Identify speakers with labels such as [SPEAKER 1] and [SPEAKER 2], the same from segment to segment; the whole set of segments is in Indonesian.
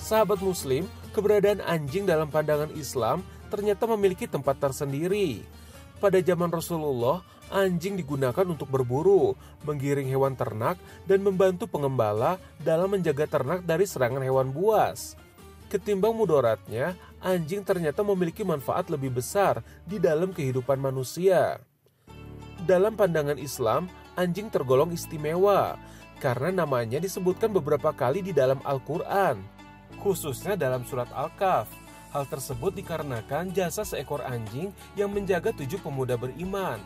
[SPEAKER 1] Sahabat Muslim, keberadaan anjing dalam pandangan Islam ternyata memiliki tempat tersendiri. Pada zaman Rasulullah, anjing digunakan untuk berburu, menggiring hewan ternak, dan membantu pengembala dalam menjaga ternak dari serangan hewan buas. Ketimbang mudaratnya, anjing ternyata memiliki manfaat lebih besar di dalam kehidupan manusia. Dalam pandangan Islam, anjing tergolong istimewa karena namanya disebutkan beberapa kali di dalam Al-Quran, khususnya dalam surat Al-Kahf. Hal tersebut dikarenakan jasa seekor anjing yang menjaga 7 pemuda beriman.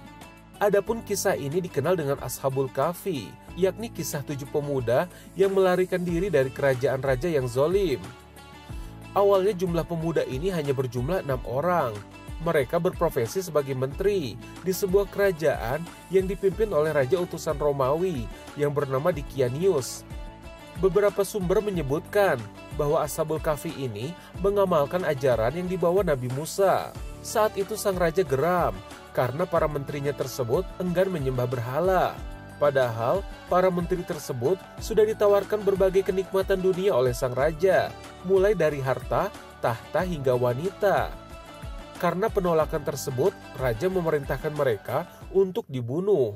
[SPEAKER 1] Adapun kisah ini dikenal dengan Ashabul Kahfi, yakni kisah 7 pemuda yang melarikan diri dari kerajaan raja yang zalim. Awalnya jumlah pemuda ini hanya berjumlah 6 orang. Mereka berprofesi sebagai menteri di sebuah kerajaan yang dipimpin oleh raja utusan Romawi yang bernama Dikianius. Beberapa sumber menyebutkan bahwa Ashabul Kahfi ini mengamalkan ajaran yang dibawa Nabi Musa. Saat itu sang raja geram karena para menterinya tersebut enggan menyembah berhala. Padahal para menteri tersebut sudah ditawarkan berbagai kenikmatan dunia oleh sang raja, mulai dari harta, tahta hingga wanita. Karena penolakan tersebut, raja memerintahkan mereka untuk dibunuh.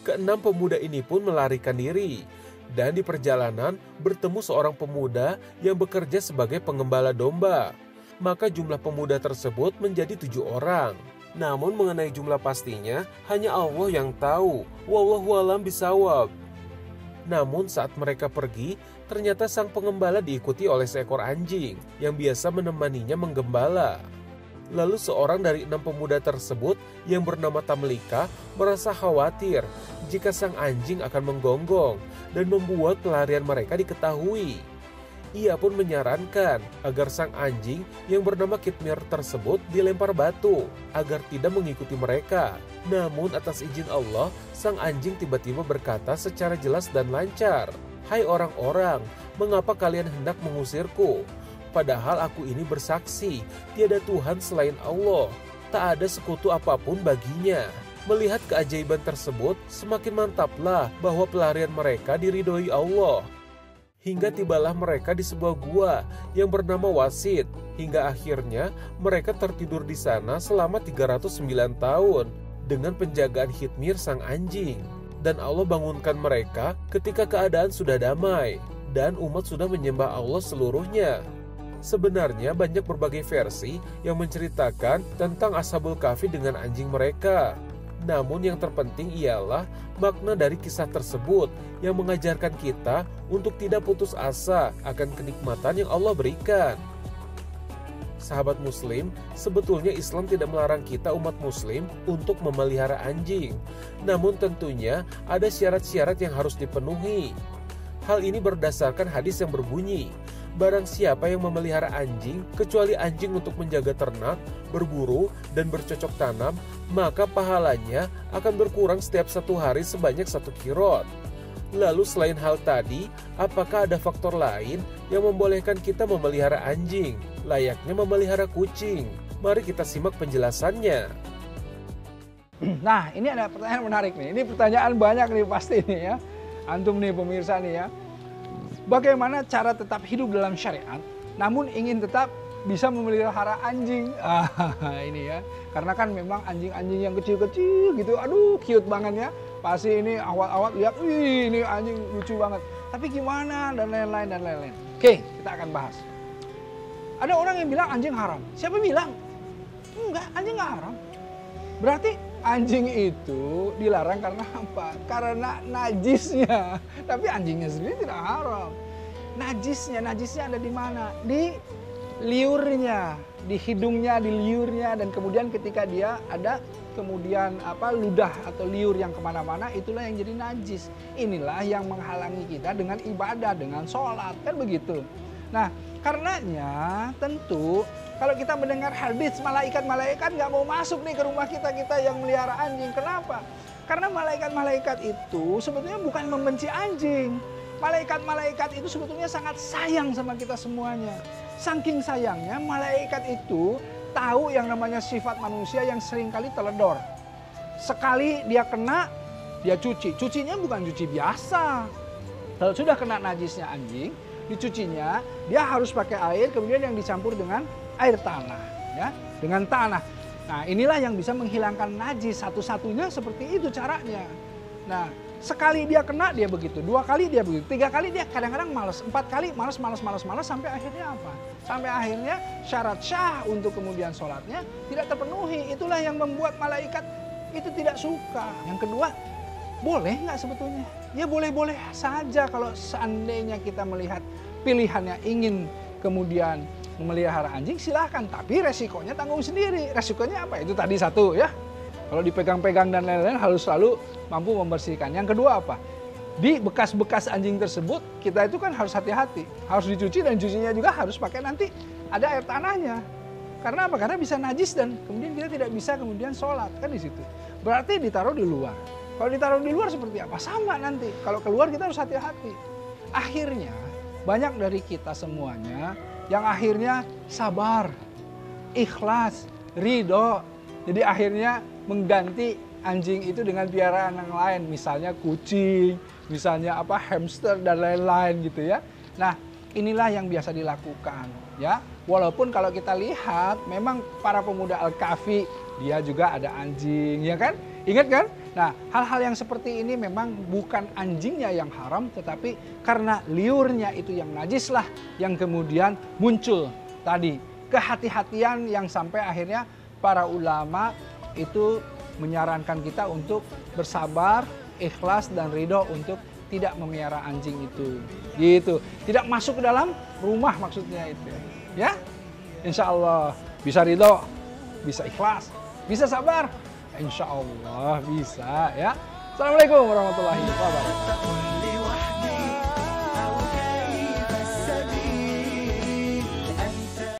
[SPEAKER 1] Keenam pemuda ini pun melarikan diri. Dan di perjalanan bertemu seorang pemuda yang bekerja sebagai pengembala domba. Maka jumlah pemuda tersebut menjadi 7 orang. Namun mengenai jumlah pastinya hanya Allah yang tahu. Wallahu a'lam bishawab. Namun saat mereka pergi, ternyata sang pengembala diikuti oleh seekor anjing yang biasa menemaninya menggembala. Lalu seorang dari 6 pemuda tersebut yang bernama Tamlika merasa khawatir jika sang anjing akan menggonggong dan membuat pelarian mereka diketahui. Ia pun menyarankan agar sang anjing yang bernama Kitmir tersebut dilempar batu agar tidak mengikuti mereka. Namun atas izin Allah, sang anjing tiba-tiba berkata secara jelas dan lancar, "Hai orang-orang, mengapa kalian hendak mengusirku? Padahal aku ini bersaksi, tiada Tuhan selain Allah, tak ada sekutu apapun baginya." Melihat keajaiban tersebut, semakin mantaplah bahwa pelarian mereka diridhoi Allah. Hingga tibalah mereka di sebuah gua yang bernama Wasit. Hingga akhirnya mereka tertidur di sana selama 309 tahun dengan penjagaan Khitmir sang anjing. Dan Allah bangunkan mereka ketika keadaan sudah damai dan umat sudah menyembah Allah seluruhnya. Sebenarnya banyak berbagai versi yang menceritakan tentang Ashabul Kahfi dengan anjing mereka. Namun yang terpenting ialah makna dari kisah tersebut yang mengajarkan kita untuk tidak putus asa akan kenikmatan yang Allah berikan. Sahabat Muslim, sebetulnya Islam tidak melarang kita umat Muslim untuk memelihara anjing. Namun tentunya ada syarat-syarat yang harus dipenuhi. Hal ini berdasarkan hadis yang berbunyi, barang siapa yang memelihara anjing, kecuali anjing untuk menjaga ternak, berburu, dan bercocok tanam, maka pahalanya akan berkurang setiap 1 hari sebanyak 1 kirot. Lalu selain hal tadi, apakah ada faktor lain yang membolehkan kita memelihara anjing, layaknya memelihara kucing? Mari kita simak penjelasannya.
[SPEAKER 2] Nah, ini ada pertanyaan menarik nih. Ini pertanyaan banyak nih pasti nih ya. Antum nih pemirsa nih ya. Bagaimana cara tetap hidup dalam syariat, namun ingin tetap bisa memelihara anjing? Ini ya. Karena kan memang anjing-anjing yang kecil-kecil gitu, aduh cute banget ya. Pasti ini awal-awal lihat, wih ini anjing lucu banget. Tapi gimana dan lain-lain dan lain-lain. Oke, kita akan bahas. Ada orang yang bilang anjing haram. Siapa bilang? Enggak, anjing nggak haram. Berarti anjing itu dilarang karena apa? Karena najisnya. Tapi anjingnya sendiri tidak haram. Najisnya ada di mana? Di liurnya, di hidungnya, di liurnya, dan kemudian ketika dia ada kemudian ludah atau liur yang kemana-mana, itulah yang jadi najis. Inilah yang menghalangi kita dengan ibadah, dengan sholat, kan begitu. Nah, karenanya tentu kalau kita mendengar hadis malaikat-malaikat nggak mau masuk nih ke rumah kita yang melihara anjing. Kenapa? Karena malaikat-malaikat itu sebetulnya bukan membenci anjing. Malaikat-malaikat itu sebetulnya sangat sayang sama kita semuanya. Saking sayangnya malaikat itu tahu yang namanya sifat manusia yang seringkali teledor. Sekali dia kena, dia cuci. Cucinya bukan cuci biasa. Kalau sudah kena najisnya anjing, dicucinya, dia harus pakai air kemudian yang dicampur dengan air tanah, ya, dengan tanah. Nah, inilah yang bisa menghilangkan najis, satu-satunya seperti itu caranya. Nah, sekali dia kena dia begitu, 2 kali dia begitu, 3 kali dia kadang-kadang malas, 4 kali malas sampai akhirnya apa? Sampai akhirnya syarat syah untuk kemudian sholatnya tidak terpenuhi. Itulah yang membuat malaikat itu tidak suka. Yang kedua, boleh nggak sebetulnya? Ya boleh-boleh saja kalau seandainya kita melihat pilihannya ingin kemudian memelihara anjing, silahkan. Tapi resikonya tanggung sendiri. Resikonya apa? Itu tadi satu ya. Kalau dipegang-pegang dan lain-lain harus selalu mampu membersihkan. Yang kedua apa? Di bekas-bekas anjing tersebut kita itu kan harus hati-hati. Harus dicuci dan cucinya juga harus pakai nanti ada air tanahnya. Karena apa? Karena bisa najis dan kemudian kita tidak bisa kemudian sholat kan di situ. Berarti ditaruh di luar. Kalau ditaruh di luar seperti apa? Sama nanti. Kalau keluar kita harus hati-hati. Akhirnya banyak dari kita semuanya yang akhirnya sabar, ikhlas, ridho. Jadi akhirnya mengganti anjing itu dengan piaraan yang lain. Misalnya kucing, misalnya apa hamster dan lain-lain gitu ya. Nah, inilah yang biasa dilakukan ya. Walaupun kalau kita lihat memang para pemuda Al-Kahfi dia juga ada anjing ya kan? Ingat kan? Nah, hal-hal yang seperti ini memang bukan anjingnya yang haram, tetapi karena liurnya itu yang najis lah yang kemudian muncul tadi. Kehati-hatian yang sampai akhirnya para ulama itu menyarankan kita untuk bersabar, ikhlas dan ridho untuk tidak memelihara anjing itu. Gitu. Tidak masuk ke dalam rumah maksudnya itu. Ya? Insya Allah bisa ridho, bisa ikhlas, bisa sabar. Insya Allah bisa ya. Assalamualaikum warahmatullahi wabarakatuh.